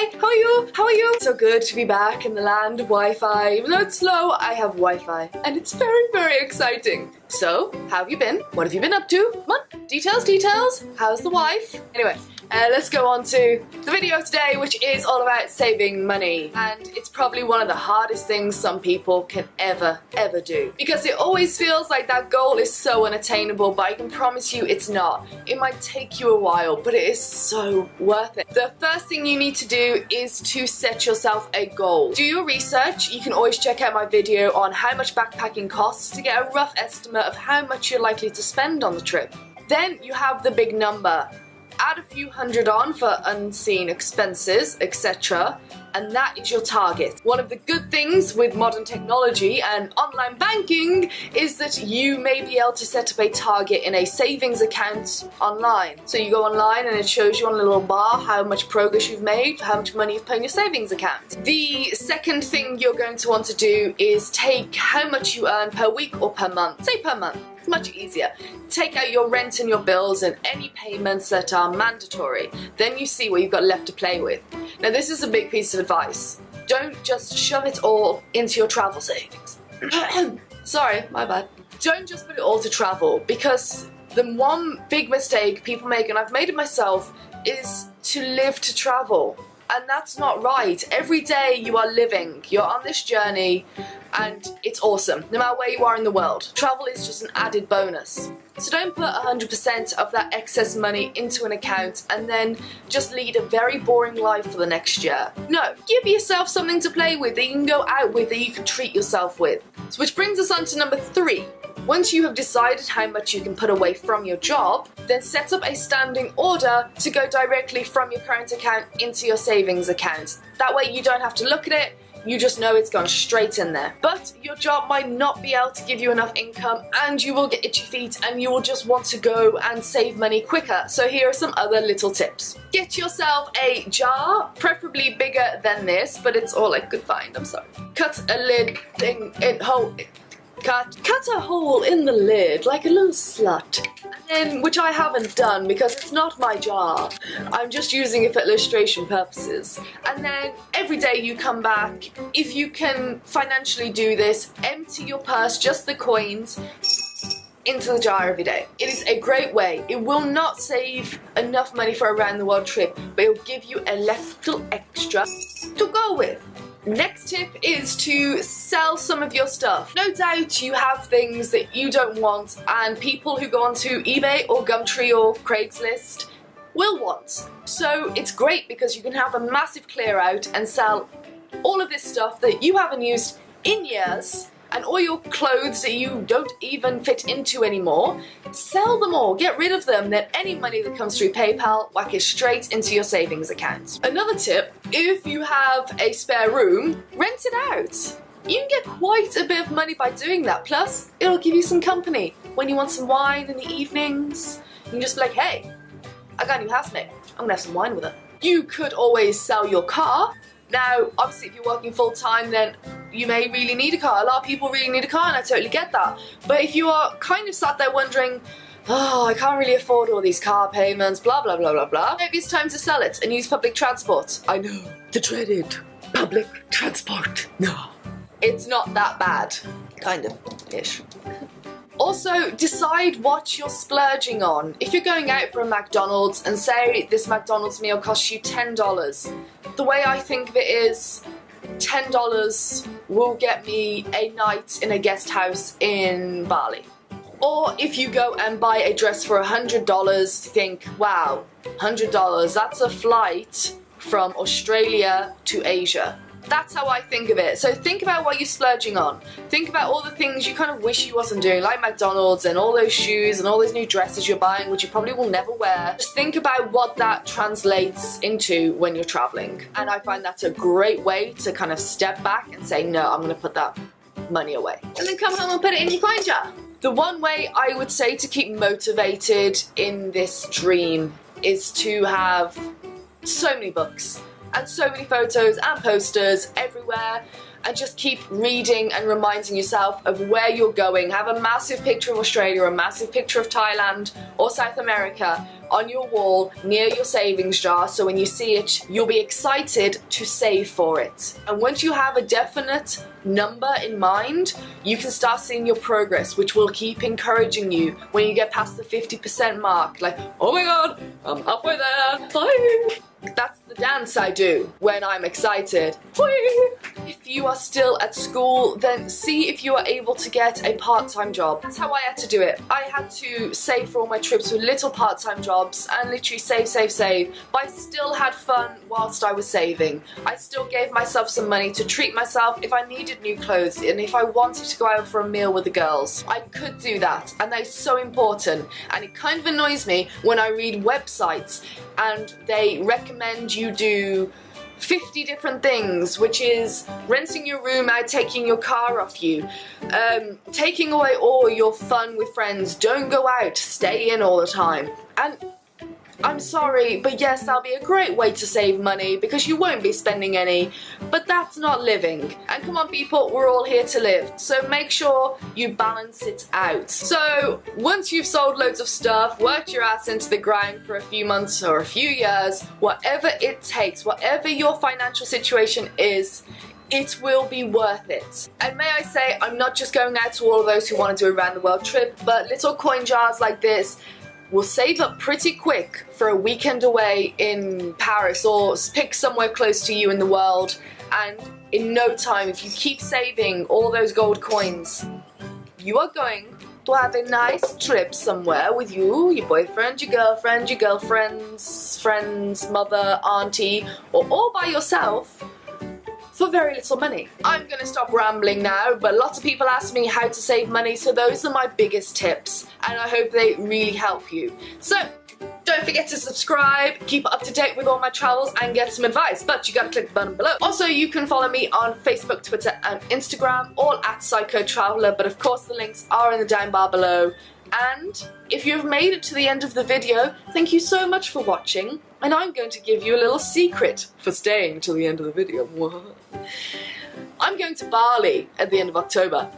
Hi, how are you? How are you? So good to be back in the land of Wi-Fi. Even though it's slow, I have Wi-Fi. And it's very, very exciting. So, how have you been? What have you been up to? Come on, details, details. How's the wife? Anyway, let's go on to the video today, which is all about saving money. And it's probably one of the hardest things some people can ever do. Because it always feels like that goal is so unattainable, but I can promise you it's not. It might take you a while, but it is so worth it. The first thing you need to do is to set yourself a goal. Do your research. You can always check out my video on how much backpacking costs to get a rough estimate of how much you're likely to spend on the trip. Then you have the big number. Add a few hundred on for unseen expenses, etc. and that is your target. One of the good things with modern technology and online banking is that you may be able to set up a target in a savings account online. So you go online and it shows you on a little bar how much progress you've made, how much money you've put in your savings account. The second thing you're going to want to do is take how much you earn per week or per month. Say per month. It's much easier. Take out your rent and your bills and any payments that are mandatory. Then you see what you've got left to play with. Now this is a big piece of advice. Don't just shove it all into your travel savings. Sorry, my bad. Don't just put it all to travel, because the one big mistake people make, and I've made it myself, is to live to travel. And that's not right. Every day you are living, you're on this journey, and it's awesome, no matter where you are in the world. Travel is just an added bonus. So don't put 100% of that excess money into an account and then just lead a very boring life for the next year. No, give yourself something to play with that you can go out with, that you can treat yourself with. So which brings us on to number 3. Once you have decided how much you can put away from your job, then set up a standing order to go directly from your current account into your savings account. That way you don't have to look at it, you just know it's gone straight in there. But your job might not be able to give you enough income and you will get itchy feet and you will just want to go and save money quicker. So here are some other little tips. Get yourself a jar, preferably bigger than this, but it's all I could find, I'm sorry. Cut a lid thing in hole. Cut a hole in the lid like a little slut. And then, which I haven't done because it's not my jar. I'm just using it for illustration purposes. And then every day you come back, if you can financially do this, empty your purse, just the coins, into the jar every day. It is a great way. It will not save enough money for a round the world trip, but it will give you a little extra to go with. Next tip is to sell some of your stuff. No doubt you have things that you don't want and people who go onto eBay or Gumtree or Craigslist will want. So it's great because you can have a massive clear out and sell all of this stuff that you haven't used in years, and all your clothes that you don't even fit into anymore. Sell them all, get rid of them, then any money that comes through PayPal, whack it straight into your savings account. Another tip, if you have a spare room, rent it out. You can get quite a bit of money by doing that, plus it'll give you some company. When you want some wine in the evenings, you can just be like, hey, I got a new housemate, I'm gonna have some wine with her. You could always sell your car. Now, obviously if you're working full time, then you may really need a car. A lot of people really need a car and I totally get that. But if you are kind of sat there wondering, oh, I can't really afford all these car payments, blah, blah, blah, blah, blah, maybe it's time to sell it and use public transport. I know, the dreaded public transport. No. It's not that bad. Kind of, ish. Also, decide what you're splurging on. If you're going out for a McDonald's and say this McDonald's meal costs you $10, the way I think of it is $10 will get me a night in a guest house in Bali. Or if you go and buy a dress for $100, think, wow, $100, that's a flight from Australia to Asia. That's how I think of it. So think about what you're splurging on. Think about all the things you kind of wish you wasn't doing, like McDonald's and all those shoes and all those new dresses you're buying, which you probably will never wear. Just think about what that translates into when you're traveling. And I find that's a great way to kind of step back and say, no, I'm gonna put that money away. And then come home and put it in your coin jar. The one way I would say to keep motivated in this dream is to have so many books and so many photos and posters everywhere, and just keep reading and reminding yourself of where you're going. Have a massive picture of Australia, a massive picture of Thailand or South America on your wall near your savings jar, so when you see it, you'll be excited to save for it. And once you have a definite number in mind, you can start seeing your progress, which will keep encouraging you when you get past the 50% mark. Like, oh my god, I'm halfway there. Bye. That's the dance I do when I'm excited. Whee! If you are still at school, then see if you are able to get a part-time job. That's how I had to do it. I had to save for all my trips with little part-time jobs and literally save. But I still had fun whilst I was saving. I still gave myself some money to treat myself if I needed new clothes and if I wanted to go out for a meal with the girls. I could do that, and that is so important. And it kind of annoys me when I read websites and they recommend you do 50 different things, which is renting your room out, taking your car off you, taking away all your fun with friends, don't go out, stay in all the time. And I'm sorry, but yes, that'll be a great way to save money because you won't be spending any, but that's not living. And come on people, we're all here to live, so make sure you balance it out. So once you've sold loads of stuff, worked your ass into the ground for a few months or a few years, whatever it takes, whatever your financial situation is, it will be worth it. And may I say, I'm not just going out to all of those who want to do a round the world trip, but little coin jars like this will save up pretty quick for a weekend away in Paris or pick somewhere close to you in the world, and in no time, if you keep saving all those gold coins, you are going to have a nice trip somewhere with you, your boyfriend, your girlfriend, your girlfriend's friends, mother, auntie, or all by yourself for very little money. I'm gonna stop rambling now, but lots of people ask me how to save money, so those are my biggest tips, and I hope they really help you. So don't forget to subscribe, keep up to date with all my travels, and get some advice, but you gotta click the button below. Also, you can follow me on Facebook, Twitter, and Instagram, all at Psycho Traveller, but of course the links are in the down bar below. And if you've made it to the end of the video, thank you so much for watching, and I'm going to give you a little secret for staying till the end of the video. I'm going to Bali at the end of October.